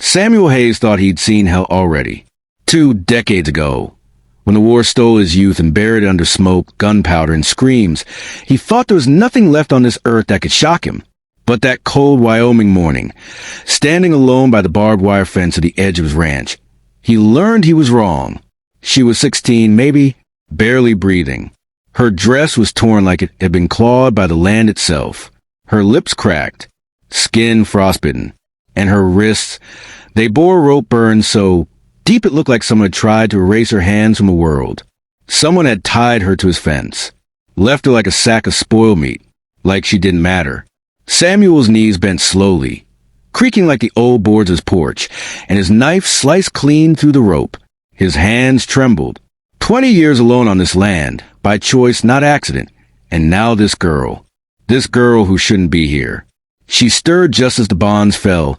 Samuel Hayes thought he'd seen hell already. 2 decades ago, when the war stole his youth and buried it under smoke, gunpowder, and screams, he thought there was nothing left on this earth that could shock him. But that cold Wyoming morning, standing alone by the barbed wire fence at the edge of his ranch, he learned he was wrong. She was 16, maybe, barely breathing. Her dress was torn like it had been clawed by the land itself. Her lips cracked, skin frostbitten, and her wrists, they bore rope burns so deep it looked like someone had tried to erase her hands from the world. Someone had tied her to his fence, left her like a sack of spoil meat, like she didn't matter. Samuel's knees bent slowly, creaking like the old boards of his porch, and his knife sliced clean through the rope. His hands trembled. 20 years alone on this land, by choice, not accident, and now this girl who shouldn't be here. She stirred just as the bonds fell,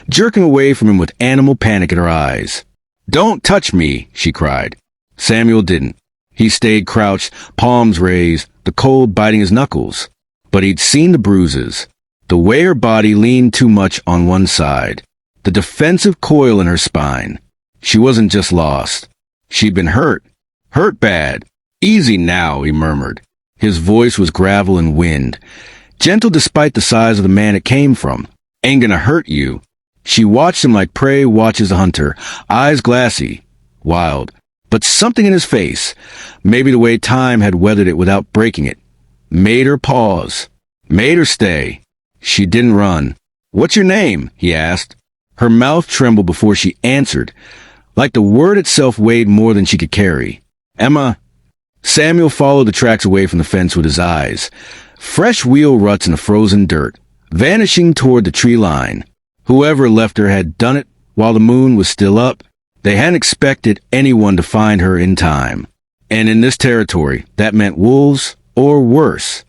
jerking away from him with animal panic in her eyes. "Don't touch me," she cried. Samuel didn't. He stayed crouched, palms raised, the cold biting his knuckles. But he'd seen the bruises, the way her body leaned too much on one side, the defensive coil in her spine. She wasn't just lost. She'd been hurt bad. "Easy now," he murmured. His voice was gravel and wind, gentle despite the size of the man it came from. "Ain't gonna hurt you." She watched him like prey watches a hunter, eyes glassy, wild. But something in his face, maybe the way time had weathered it without breaking it, made her pause, made her stay. She didn't run. "What's your name?" he asked. Her mouth trembled before she answered, like the word itself weighed more than she could carry. "Emma." Samuel followed the tracks away from the fence with his eyes. Fresh wheel ruts in the frozen dirt, vanishing toward the tree line. Whoever left her had done it while the moon was still up. They hadn't expected anyone to find her in time. And in this territory, that meant wolves or worse.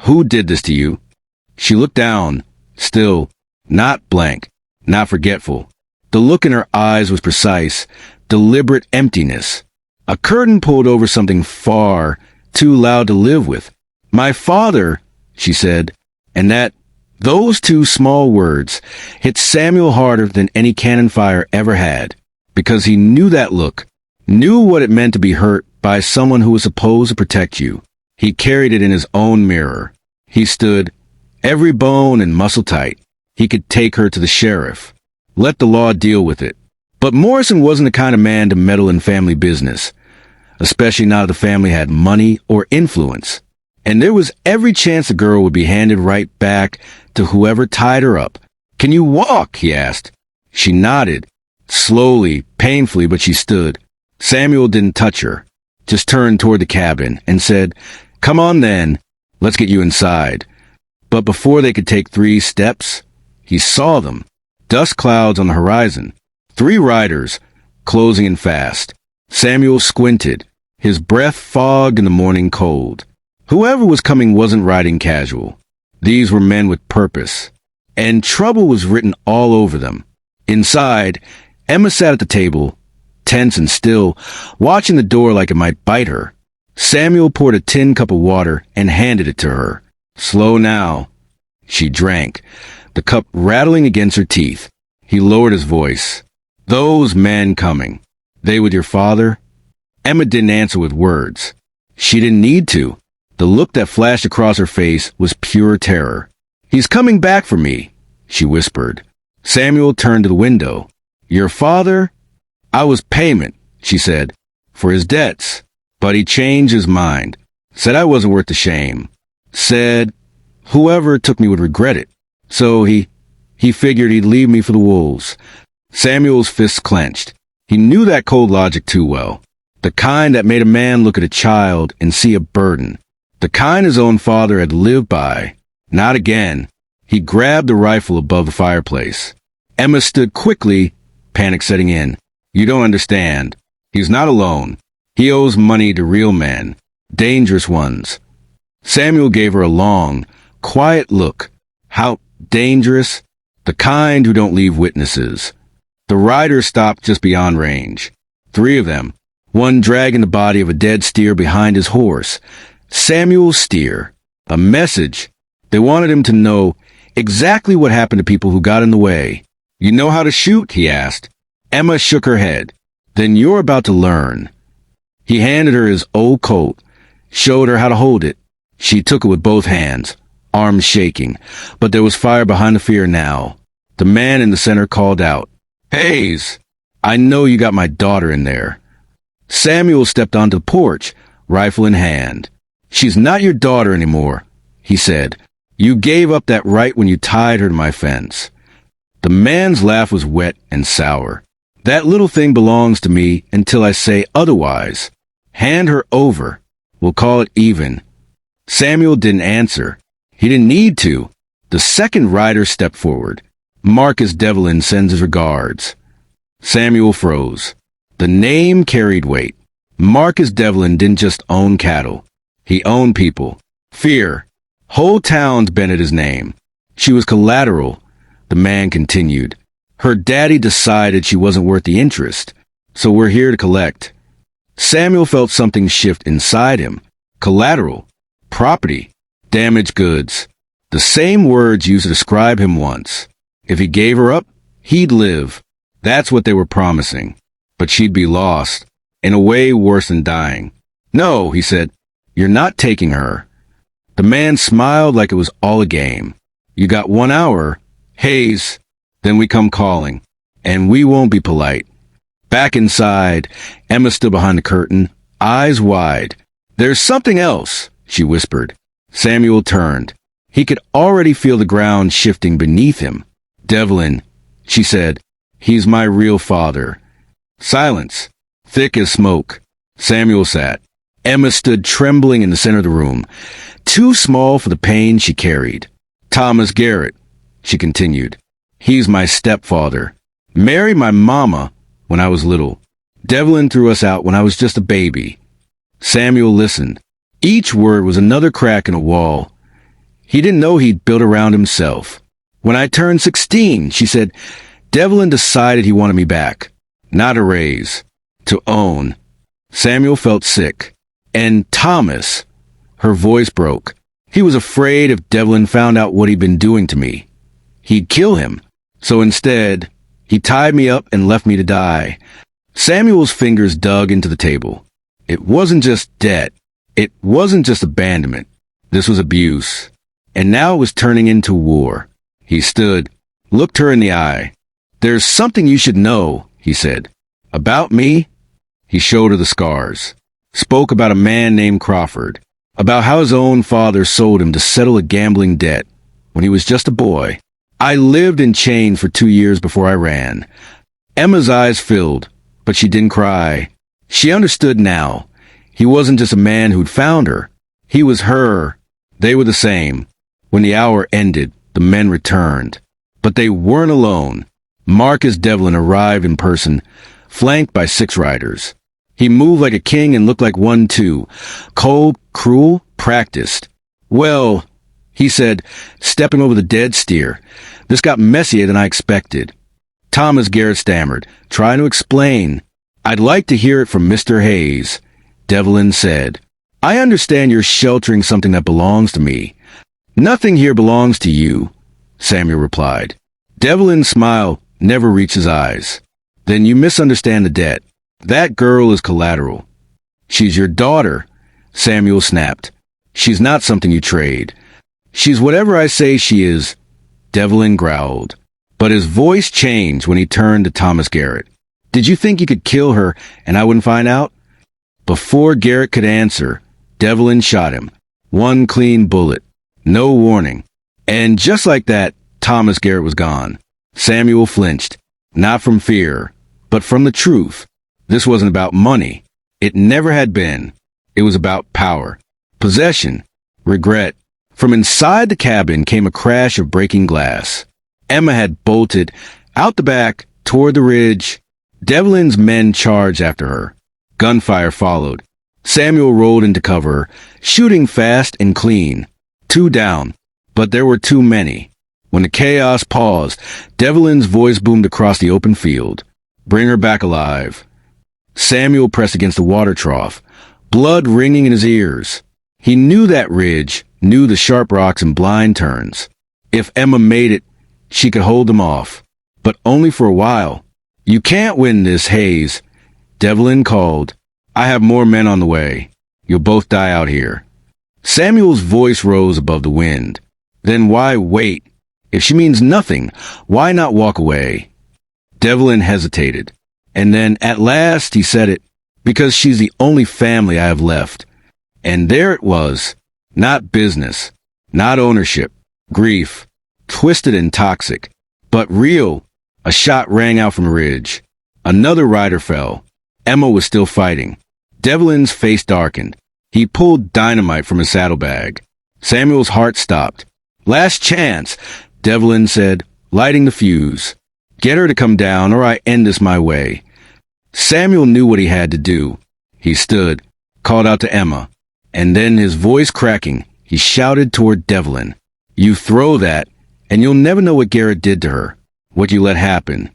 "Who did this to you?" She looked down, still, not blank, not forgetful. The look in her eyes was precise, deliberate emptiness. A curtain pulled over something far too loud to live with. "My father," she said, and those two small words hit Samuel harder than any cannon fire ever had, because he knew that look, knew what it meant to be hurt by someone who was supposed to protect you. He carried it in his own mirror. He stood, every bone and muscle tight. He could take her to the sheriff. Let the law deal with it. But Morrison wasn't the kind of man to meddle in family business, especially now that the family had money or influence. And there was every chance the girl would be handed right back to whoever tied her up. "Can you walk?" he asked. She nodded, slowly, painfully, but she stood. Samuel didn't touch her, just turned toward the cabin and said, "Come on then, let's get you inside." But before they could take 3 steps, he saw them. Dust clouds on the horizon. 3 riders, closing in fast. Samuel squinted, his breath fogged in the morning cold. Whoever was coming wasn't riding casual. These were men with purpose, and trouble was written all over them. Inside, Emma sat at the table, tense and still, watching the door like it might bite her. Samuel poured a tin cup of water and handed it to her. "Slow now." She drank, the cup rattling against her teeth. He lowered his voice. "Those men coming, they with your father?" Emma didn't answer with words. She didn't need to. The look that flashed across her face was pure terror. "He's coming back for me," she whispered. Samuel turned to the window. "Your father?" "I was payment," she said, "for his debts. But he changed his mind. Said I wasn't worth the shame. Said whoever took me would regret it. So he figured he'd leave me for the wolves." Samuel's fists clenched. He knew that cold logic too well. The kind that made a man look at a child and see a burden. The kind his own father had lived by. Not again. He grabbed the rifle above the fireplace. Emma stood quickly, panic setting in. "You don't understand. He's not alone. He owes money to real men. Dangerous ones." Samuel gave her a long, quiet look. "How dangerous?" "The kind who don't leave witnesses." The riders stopped just beyond range. 3 of them, one dragging the body of a dead steer behind his horse. Samuel's steer. A message. They wanted him to know exactly what happened to people who got in the way. You know how to shoot? He asked. Emma shook her head. Then you're about to learn. He handed her his old coat, showed her how to hold it. She took it with both hands, arms shaking, but there was fire behind the fear now. The man in the center called out, "Hayes, I know you got my daughter in there." Samuel stepped onto the porch, rifle in hand. "She's not your daughter anymore," he said. "You gave up that right when you tied her to my fence." The man's laugh was wet and sour. "That little thing belongs to me until I say otherwise. Hand her over. We'll call it even." Samuel didn't answer. He didn't need to. The second rider stepped forward. "Marcus Devlin sends his regards." Samuel froze. The name carried weight. Marcus Devlin didn't just own cattle. He owned people. Fear. Whole towns bent at his name. She was collateral, the man continued. Her daddy decided she wasn't worth the interest, so we're here to collect. Samuel felt something shift inside him. Collateral. Property. Damaged goods. The same words used to describe him once. If he gave her up, he'd live. That's what they were promising. But she'd be lost, in a way worse than dying. "No," he said, "you're not taking her." The man smiled like it was all a game. "You got 1 hour, Hayes, then we come calling, and we won't be polite." Back inside, Emma stood behind the curtain, eyes wide. "There's something else," she whispered. Samuel turned. He could already feel the ground shifting beneath him. "Devlin," she said, "he's my real father." Silence, thick as smoke. Samuel sat. Emma stood trembling in the center of the room, too small for the pain she carried. "Thomas Garrett," she continued. "He's my stepfather. Married my mama when I was little. Devlin threw us out when I was just a baby." Samuel listened. Each word was another crack in a wall. He didn't know he'd built around himself. "When I turned 16, she said, Devlin decided he wanted me back. Not a raise. To own." Samuel felt sick. "And Thomas," her voice broke. "He was afraid if Devlin found out what he'd been doing to me, he'd kill him. So instead, he tied me up and left me to die." Samuel's fingers dug into the table. It wasn't just debt. It wasn't just abandonment. This was abuse. And now it was turning into war. He stood, looked her in the eye. "There's something you should know," he said. "About me?" He showed her the scars. Spoke about a man named Crawford. About how his own father sold him to settle a gambling debt when he was just a boy. "I lived in chains for 2 years before I ran." Emma's eyes filled, but she didn't cry. She understood now. He wasn't just a man who'd found her. He was her. They were the same. When the hour ended, the men returned. But they weren't alone. Marcus Devlin arrived in person, flanked by 6 riders. He moved like a king and looked like one too. Cold, cruel, practiced. "Well," he said, stepping over the dead steer, "this got messier than I expected." Thomas Garrett stammered, trying to explain. "I'd like to hear it from Mr. Hayes," Devlin said. "I understand you're sheltering something that belongs to me." "Nothing here belongs to you," Samuel replied. Devlin's smile never reached his eyes. "Then you misunderstand the debt. That girl is collateral." "She's your daughter," Samuel snapped. "She's not something you trade." "She's whatever I say she is," Devlin growled. But his voice changed when he turned to Thomas Garrett. "Did you think you could kill her and I wouldn't find out?" Before Garrett could answer, Devlin shot him. One clean bullet. No warning. And just like that, Thomas Garrett was gone. Samuel flinched. Not from fear, but from the truth. This wasn't about money. It never had been. It was about power, possession, regret. From inside the cabin came a crash of breaking glass. Emma had bolted out the back toward the ridge. Devlin's men charged after her. Gunfire followed. Samuel rolled into cover, shooting fast and clean. 2 down, but there were too many. When the chaos paused, Devlin's voice boomed across the open field. "Bring her back alive." Samuel pressed against the water trough, blood ringing in his ears. He knew that ridge, knew the sharp rocks and blind turns. If Emma made it, she could hold them off. but only for a while. You can't win this, Hayes, Devlin called. I have more men on the way. You'll both die out here. Samuel's voice rose above the wind. Then why wait? If she means nothing, why not walk away? Devlin hesitated. And then, at last, he said it. Because she's the only family I have left. And there it was. Not business. Not ownership. Grief. Twisted and toxic. But real. A shot rang out from the ridge. Another rider fell. Emma was still fighting. Devlin's face darkened. He pulled dynamite from his saddlebag. Samuel's heart stopped. Last chance, Devlin said, lighting the fuse. Get her to come down or I end this my way. Samuel knew what he had to do. He stood, called out to Emma, and then his voice cracking, he shouted toward Devlin. You throw that, and you'll never know what Garrett did to her, what you let happen.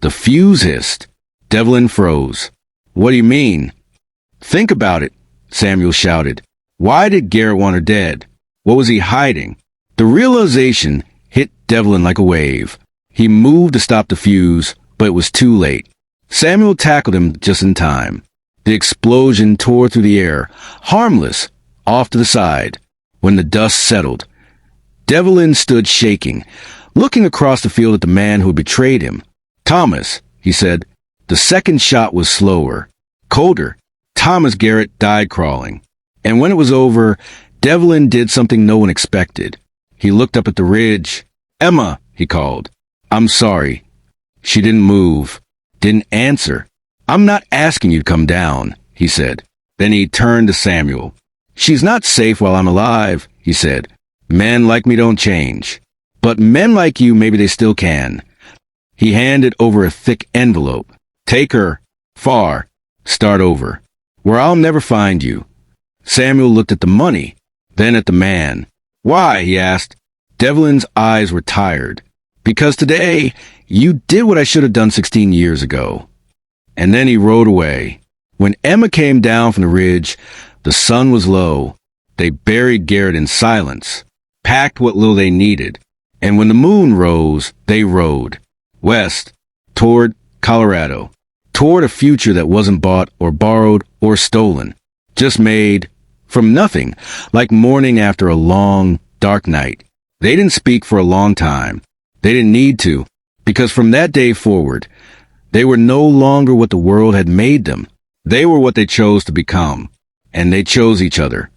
The fuse hissed. Devlin froze. What do you mean? Think about it, Samuel shouted. Why did Garrett want her dead? What was he hiding? The realization hit Devlin like a wave. He moved to stop the fuse, but it was too late. Samuel tackled him just in time. The explosion tore through the air, harmless, off to the side. When the dust settled, Devlin stood shaking, looking across the field at the man who had betrayed him. Thomas, he said. The second shot was slower, colder. Thomas Garrett died crawling. And when it was over, Devlin did something no one expected. He looked up at the ridge. Emma, he called. I'm sorry. She didn't move, didn't answer. I'm not asking you to come down, he said. Then he turned to Samuel. She's not safe while I'm alive, he said. Men like me don't change. But men like you, maybe they still can. He handed over a thick envelope. Take her. Far. Start over. Where I'll never find you. Samuel looked at the money, then at the man. Why? He asked. Devlin's eyes were tired. Because today, you did what I should have done 16 years ago. And then he rode away. When Emma came down from the ridge, the sun was low. They buried Garrett in silence, packed what little they needed. And when the moon rose, they rode. West, toward Colorado. Toward a future that wasn't bought or borrowed or stolen. Just made from nothing, like morning after a long, dark night. They didn't speak for a long time. They didn't need to, because from that day forward, they were no longer what the world had made them. They were what they chose to become, and they chose each other.